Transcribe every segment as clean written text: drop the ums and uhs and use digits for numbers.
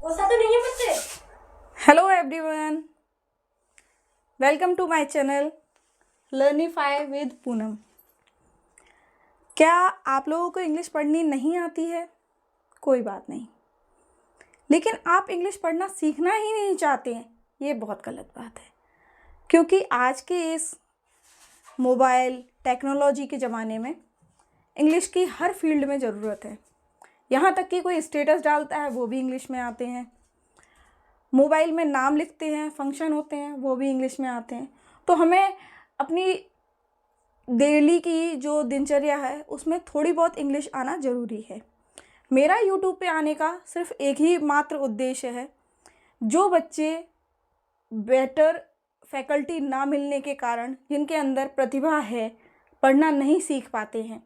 ऐसा तो नहीं है बच्चे। Hello everyone, welcome to my channel Learnify with Poonam. क्या आप लोगों को इंग्लिश पढ़नी नहीं आती है? कोई बात नहीं, लेकिन आप इंग्लिश पढ़ना सीखना ही नहीं चाहते हैं, ये बहुत गलत बात है। क्योंकि आज के इस मोबाइल टेक्नोलॉजी के ज़माने में इंग्लिश की हर फील्ड में ज़रूरत है। यहाँ तक कि कोई स्टेटस डालता है वो भी इंग्लिश में आते हैं, मोबाइल में नाम लिखते हैं, फंक्शन होते हैं वो भी इंग्लिश में आते हैं। तो हमें अपनी डेली की जो दिनचर्या है उसमें थोड़ी बहुत इंग्लिश आना ज़रूरी है। मेरा यूट्यूब पे आने का सिर्फ एक ही मात्र उद्देश्य है, जो बच्चे बेटर फैकल्टी ना मिलने के कारण जिनके अंदर प्रतिभा है, पढ़ना नहीं सीख पाते हैं,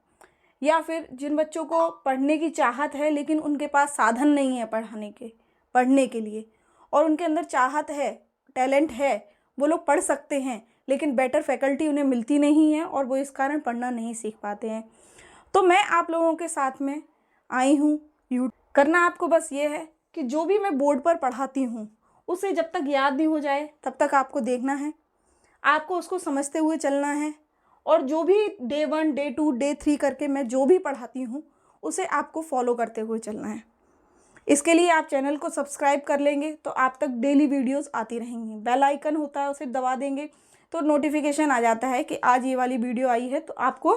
या फिर जिन बच्चों को पढ़ने की चाहत है लेकिन उनके पास साधन नहीं है पढ़ने के लिए, और उनके अंदर चाहत है, टैलेंट है, वो लोग पढ़ सकते हैं लेकिन बेटर फैकल्टी उन्हें मिलती नहीं है और वो इस कारण पढ़ना नहीं सीख पाते हैं। तो मैं आप लोगों के साथ में आई हूँ। करना आपको बस ये है कि जो भी मैं बोर्ड पर पढ़ाती हूँ उसे जब तक याद नहीं हो जाए तब तक आपको देखना है, आपको उसको समझते हुए चलना है, और जो भी डे 1 डे 2 डे 3 करके मैं जो भी पढ़ाती हूँ उसे आपको फॉलो करते हुए चलना है। इसके लिए आप चैनल को सब्सक्राइब कर लेंगे तो आप तक डेली वीडियोस आती रहेंगी। बेल आइकन होता है उसे दबा देंगे तो नोटिफिकेशन आ जाता है कि आज ये वाली वीडियो आई है, तो आपको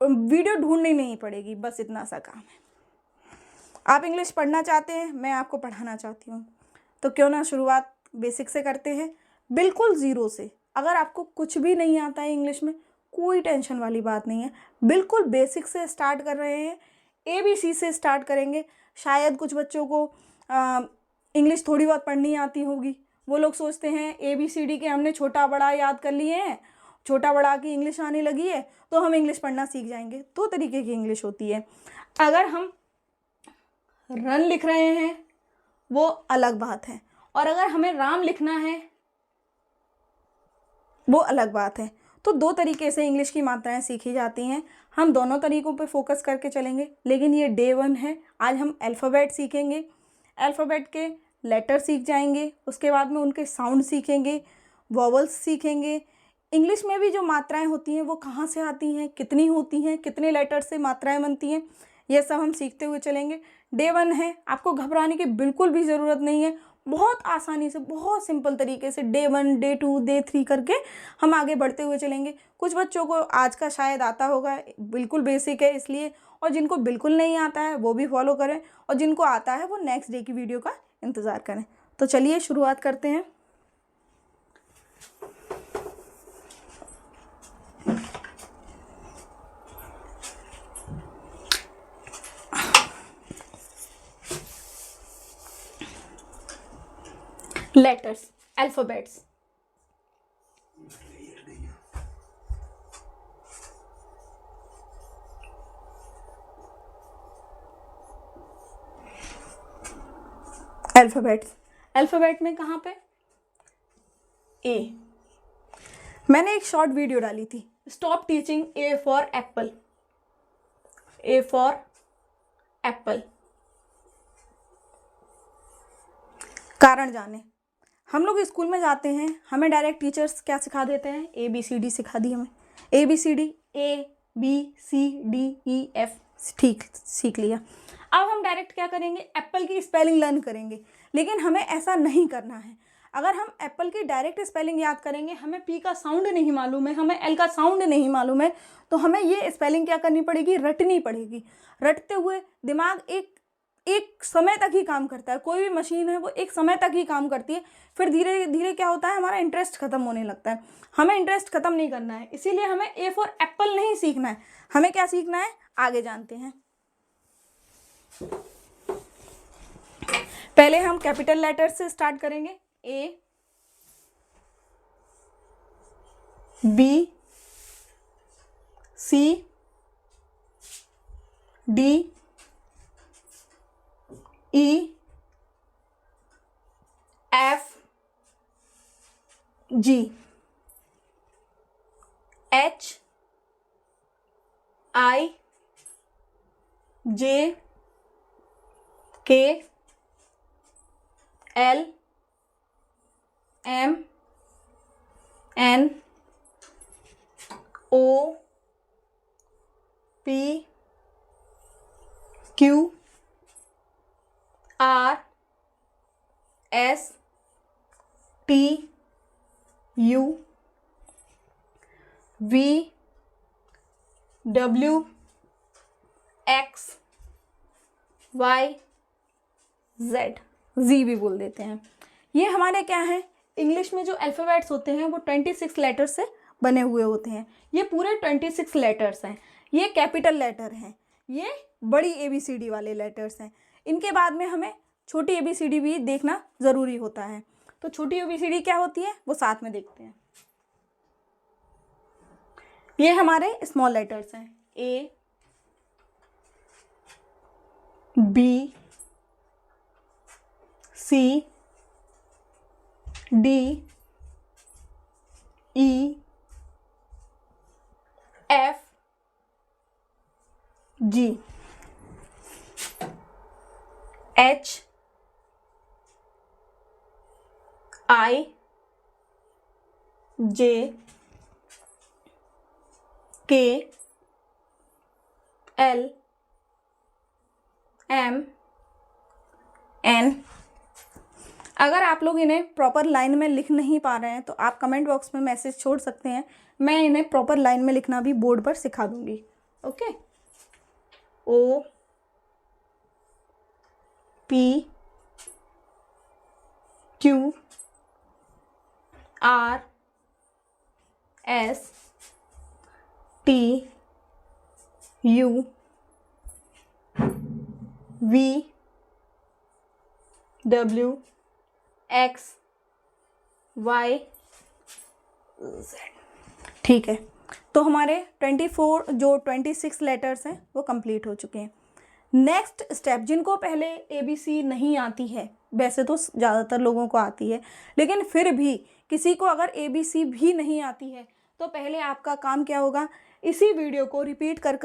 वीडियो ढूंढनी नहीं पड़ेगी। बस इतना सा काम है। आप इंग्लिश पढ़ना चाहते हैं, मैं आपको पढ़ाना चाहती हूँ, तो क्यों ना शुरुआत बेसिक से करते हैं, बिल्कुल ज़ीरो से। अगर आपको कुछ भी नहीं आता है इंग्लिश में, कोई टेंशन वाली बात नहीं है, बिल्कुल बेसिक से स्टार्ट कर रहे हैं। ABC से स्टार्ट करेंगे। शायद कुछ बच्चों को इंग्लिश थोड़ी बहुत पढ़नी आती होगी, वो लोग सोचते हैं ABCD के हमने छोटा बड़ा याद कर लिए हैं, छोटा बड़ा की इंग्लिश आने लगी है तो हम इंग्लिश पढ़ना सीख जाएंगे। दो तरीके की इंग्लिश होती है। अगर हम रन लिख रहे हैं वो अलग बात है, और अगर हमें राम लिखना है वो अलग बात है। तो दो तरीके से इंग्लिश की मात्राएं सीखी जाती हैं। हम दोनों तरीकों पे फोकस करके चलेंगे, लेकिन ये डे 1 है। आज हम अल्फ़ाबेट सीखेंगे, अल्फ़ाबेट के लेटर सीख जाएंगे, उसके बाद में उनके साउंड सीखेंगे, वॉवल्स सीखेंगे। इंग्लिश में भी जो मात्राएं होती हैं वो कहाँ से आती हैं, कितनी होती हैं, कितने लेटर से मात्राएं बनती हैं, ये सब हम सीखते हुए चलेंगे। डे 1 है, आपको घबराने की बिल्कुल भी ज़रूरत नहीं है। बहुत आसानी से, बहुत सिंपल तरीके से डे 1 डे 2 डे 3 करके हम आगे बढ़ते हुए चलेंगे। कुछ बच्चों को आज का शायद आता होगा, बिल्कुल बेसिक है इसलिए, और जिनको बिल्कुल नहीं आता है वो भी फॉलो करें, और जिनको आता है वो नेक्स्ट डे की वीडियो का इंतज़ार करें। तो चलिए शुरुआत करते हैं। Letters, alphabets. अल्फ़ाबेट में कहाँ पे? ए। मैंने एक शॉर्ट वीडियो डाली थी, stop teaching A for Apple. A for Apple. कारण जाने। हम लोग स्कूल में जाते हैं, हमें डायरेक्ट टीचर्स क्या सिखा देते हैं? ABCD सिखा दी हमें। ABCD ABCDEF ठीक सीख लिया। अब हम डायरेक्ट क्या करेंगे? एप्पल की स्पेलिंग लर्न करेंगे। लेकिन हमें ऐसा नहीं करना है। अगर हम एप्पल की डायरेक्ट स्पेलिंग याद करेंगे, हमें P का साउंड नहीं मालूम है, हमें L का साउंड नहीं मालूम है, तो हमें ये स्पेलिंग क्या करनी पड़ेगी? रटनी पड़ेगी। रटते हुए दिमाग एक समय तक ही काम करता है। कोई भी मशीन है वो एक समय तक ही काम करती है, फिर धीरे धीरे क्या होता है, हमारा इंटरेस्ट खत्म होने लगता है। हमें इंटरेस्ट खत्म नहीं करना है, इसीलिए हमें ए फॉर एप्पल नहीं सीखना है। हमें क्या सीखना है, आगे जानते हैं। पहले हम कैपिटल लेटर से स्टार्ट करेंगे। A B C D E F G H I J K L M N O P Q R S T U V W X Y Z, जी भी बोल देते हैं। ये हमारे क्या है, इंग्लिश में जो अल्फ़ाबेट्स होते हैं वो 26 लेटर से बने हुए होते हैं। ये पूरे 26 लेटर्स हैं। ये कैपिटल लेटर हैं, ये बड़ी ABCD वाले लेटर्स हैं। इनके बाद में हमें छोटी ABCD भी देखना ज़रूरी होता है। तो छोटी ABCD क्या होती है वो साथ में देखते हैं। ये हमारे स्मॉल लेटर्स हैं, A B C D E F G H I J K L M N। अगर आप लोग इन्हें प्रॉपर लाइन में लिख नहीं पा रहे हैं तो आप कमेंट बॉक्स में मैसेज छोड़ सकते हैं, मैं इन्हें प्रॉपर लाइन में लिखना भी बोर्ड पर सिखा दूंगी। Okay, O P Q R S T U V W X Y Z। ठीक है, तो हमारे 26 लेटर्स हैं वो कंप्लीट हो चुके हैं। नेक्स्ट स्टेप, जिनको पहले ABC नहीं आती है, वैसे तो ज़्यादातर लोगों को आती है, लेकिन फिर भी किसी को अगर ABC भी नहीं आती है तो पहले आपका काम क्या होगा, इसी वीडियो को रिपीट कर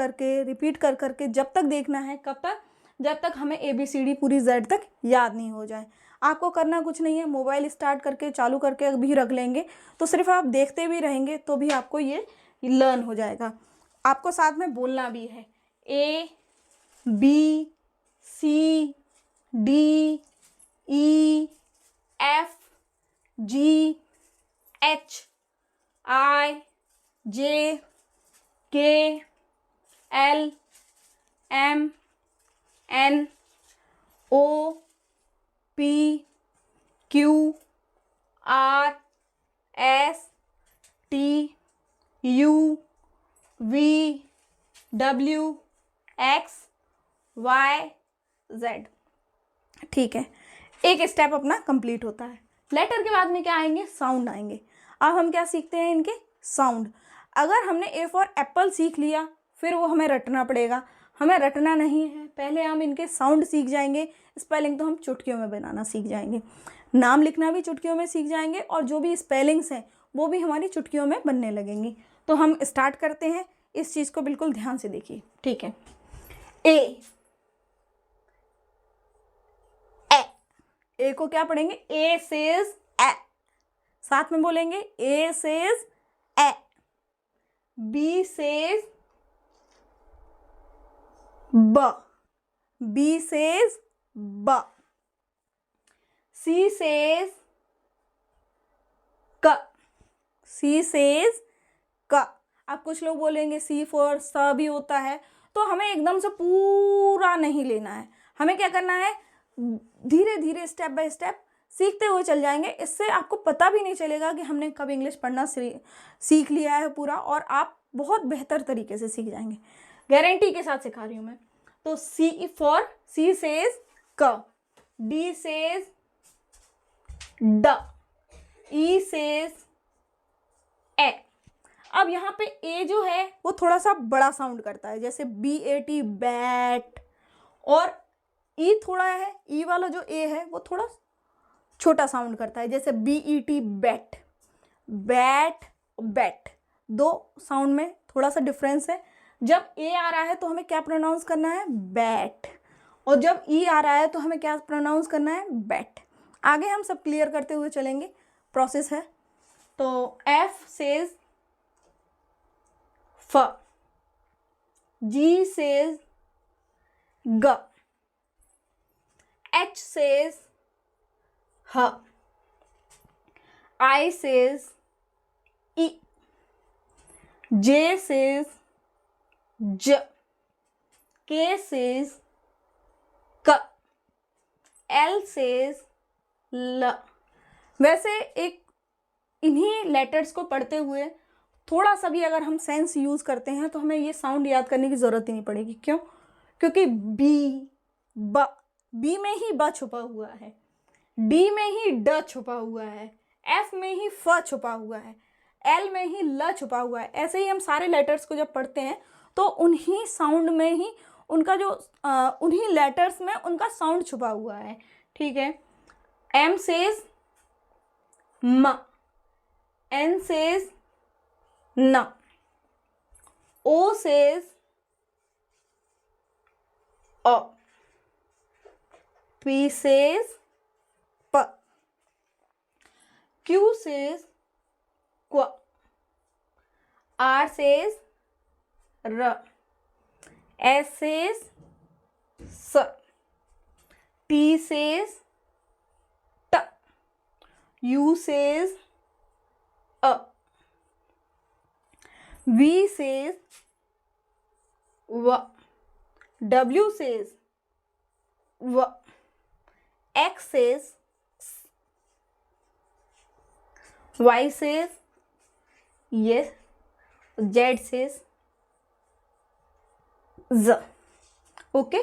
करके जब तक देखना है, कब तक, जब तक हमें ABCD पूरी Z तक याद नहीं हो जाए। आपको करना कुछ नहीं है, मोबाइल स्टार्ट करके चालू करके भी रख लेंगे तो सिर्फ आप देखते भी रहेंगे तो भी आपको ये लर्न हो जाएगा। आपको साथ में बोलना भी है, A B C D E F G H I J K L M N O P Q R S T U V W X Y Z। ठीक है, एक स्टेप अपना कंप्लीट होता है। लेटर के बाद में क्या आएंगे, साउंड आएंगे। अब हम क्या सीखते हैं, इनके साउंड। अगर हमने A फॉर एप्पल सीख लिया फिर वो हमें रटना पड़ेगा, हमें रटना नहीं है, पहले हम इनके साउंड सीख जाएंगे। स्पेलिंग तो हम चुटकियों में बनाना सीख जाएंगे, नाम लिखना भी चुटकियों में सीख जाएंगे और जो भी स्पेलिंग्स हैं वो भी हमारी चुटकियों में बनने लगेंगी। तो हम स्टार्ट करते हैं, इस चीज़ को बिल्कुल ध्यान से देखिए। ठीक है, ए को क्या पढ़ेंगे, ए सेज ए, साथ में बोलेंगे ए सेज ए। बी सेज ब, बी सेज ब। सी सेज क, सी सेज क। अब कुछ लोग बोलेंगे सी फॉर स भी होता है, तो हमें एकदम से पूरा नहीं लेना है। हमें क्या करना है, धीरे धीरे स्टेप बाय स्टेप सीखते हुए चल जाएंगे। इससे आपको पता भी नहीं चलेगा कि हमने कब इंग्लिश पढ़ना सीख लिया है पूरा, और आप बहुत बेहतर तरीके से सीख जाएंगे, गारंटी के साथ सिखा रही हूँ मैं। तो सी फॉर सी सेज क, डी सेज ड, ई सेज ए। अब यहाँ पे ए जो है वो थोड़ा सा बड़ा साउंड करता है, जैसे BAT बैट, और ई थोड़ा है, ई वाला जो ए है वो थोड़ा छोटा साउंड करता है, जैसे BET बैट। बैट बैट, दो साउंड में थोड़ा सा डिफरेंस है। जब ए आ रहा है तो हमें क्या प्रोनाउंस करना है, बैट, और जब ई आ रहा है तो हमें क्या प्रोनाउंस करना है, बैट। आगे हम सब क्लियर करते हुए चलेंगे, प्रोसेस है। तो F सेज फ, G सेज ग, H says ह, I says E, J says ज, K says क, L says ल। वैसे एक इन्हीं लेटर्स को पढ़ते हुए थोड़ा सा भी अगर हम सेंस यूज़ करते हैं तो हमें ये साउंड याद करने की ज़रूरत ही नहीं पड़ेगी। क्यों? क्योंकि बी में ही ब छुपा हुआ है, डी में ही ड छुपा हुआ है, एफ में ही फ छुपा हुआ है, एल में ही ल छुपा हुआ है। ऐसे ही हम सारे लेटर्स को जब पढ़ते हैं तो उन्हीं साउंड में ही उनका जो उन्हीं लेटर्स में उनका साउंड छुपा हुआ है। ठीक है। एम सेज म, एन सेज न, ओ सेज अ, P says P, Q says Q, R says R, S says S, T says T, U says A, V says V, W says V, X says S, Y says yes, Z says Z। Okay,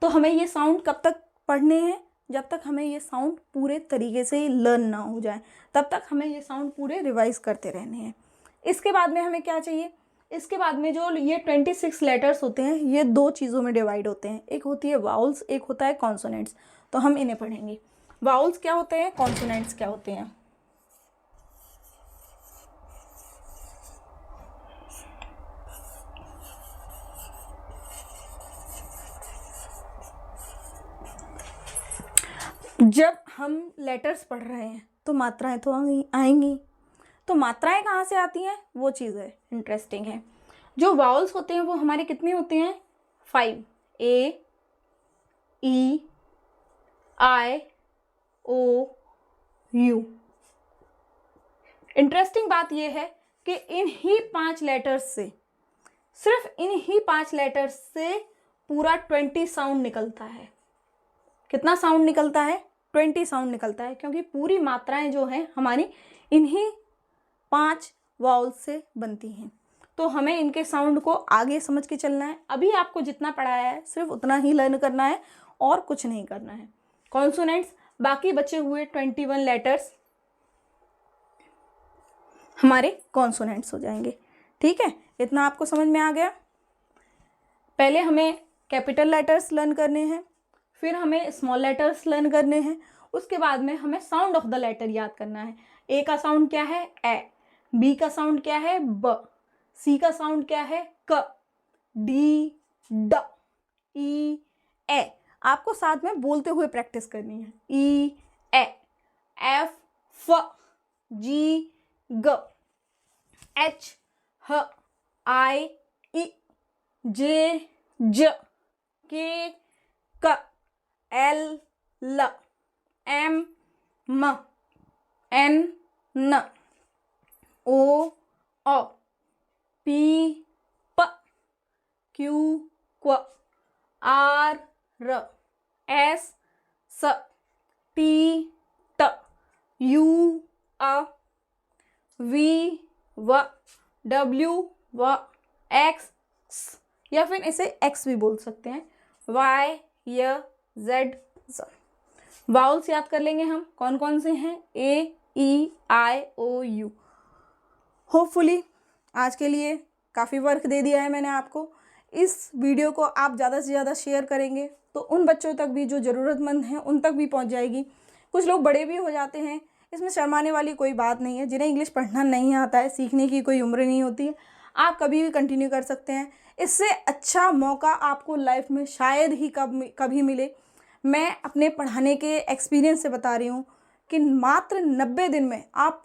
तो हमें ये sound कब तक पढ़ने हैं? जब तक हमें ये साउंड पूरे तरीके से लर्न ना हो जाए, तब तक हमें ये साउंड पूरे रिवाइज करते रहने हैं। इसके बाद में हमें क्या चाहिए? इसके बाद में जो ये 26 लेटर्स होते हैं ये दो चीज़ों में डिवाइड होते हैं, एक होती है वाउल्स, एक होता है कॉन्सोनेंट्स। तो हम इन्हें पढ़ेंगे। वाउल्स क्या होते हैं, कॉन्सोनेंट्स क्या होते हैं। जब हम लेटर्स पढ़ रहे हैं तो मात्राएं तो आएंगी। तो मात्राएं कहाँ से आती हैं, वो चीज़ है इंटरेस्टिंग है। जो वाउल्स होते हैं वो हमारे कितने होते हैं? 5, ए, ई, आई, ओ, यू। इंटरेस्टिंग बात यह है कि इन्हीं 5 लेटर्स से, सिर्फ इन्हीं 5 लेटर्स से पूरा 20 साउंड निकलता है। कितना साउंड निकलता है? 20 साउंड निकलता है, क्योंकि पूरी मात्राएं जो हैं हमारी इन्हीं 5 वाउल्स से बनती हैं। तो हमें इनके साउंड को आगे समझ के चलना है। अभी आपको जितना पढ़ाया है सिर्फ उतना ही लर्न करना है और कुछ नहीं करना है। कॉन्सोनेंट्स, बाकी बचे हुए 21 लेटर्स हमारे कॉन्सोनेंट्स हो जाएंगे। ठीक है, इतना आपको समझ में आ गया। पहले हमें कैपिटल लेटर्स लर्न करने हैं, फिर हमें स्मॉल लेटर्स लर्न करने हैं, उसके बाद में हमें साउंड ऑफ द लेटर याद करना है। ए का साउंड क्या है? ए। बी का साउंड क्या है? ब। सी का साउंड क्या है? क। डी, ड, ई, ए। आपको साथ में बोलते हुए प्रैक्टिस करनी है। ई, ए, एफ, फ, जी, ग, एच, ह, आई, ई, जे, ज, के, क, एल, ल, एम, म, एन, न, ओ, औ, पी, प, क्यू, क्व, आर, र, एस, स, टी, ट, यू, अ, वी, व, डब्ल्यू, व, एक्स, स, या फिर इसे एक्स भी बोल सकते हैं, वाई, य, जेड, ज। वाउल्स याद कर लेंगे हम, कौन कौन से हैं? ए, ई, आई, ओ, यू। होपफुली आज के लिए काफ़ी वर्क दे दिया है मैंने आपको। इस वीडियो को आप ज़्यादा से ज़्यादा शेयर करेंगे तो उन बच्चों तक भी जो ज़रूरतमंद हैं उन तक भी पहुंच जाएगी। कुछ लोग बड़े भी हो जाते हैं, इसमें शर्माने वाली कोई बात नहीं है। जिन्हें इंग्लिश पढ़ना नहीं आता है, सीखने की कोई उम्र नहीं होती है, आप कभी भी कंटिन्यू कर सकते हैं। इससे अच्छा मौका आपको लाइफ में शायद ही कभी मिले। मैं अपने पढ़ाने के एक्सपीरियंस से बता रही हूँ। कि मात्र 90 दिन में आप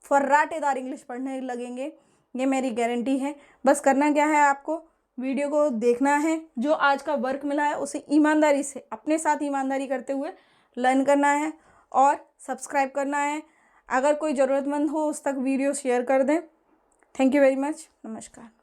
फर्राटेदार इंग्लिश पढ़ने लगेंगे, ये मेरी गारंटी है। बस करना क्या है, आपको वीडियो को देखना है, जो आज का वर्क मिला है उसे ईमानदारी से अपने साथ ईमानदारी करते हुए लर्न करना है और सब्सक्राइब करना है। अगर कोई ज़रूरतमंद हो उस तक वीडियो शेयर कर दें। Thank you very much. नमस्कार।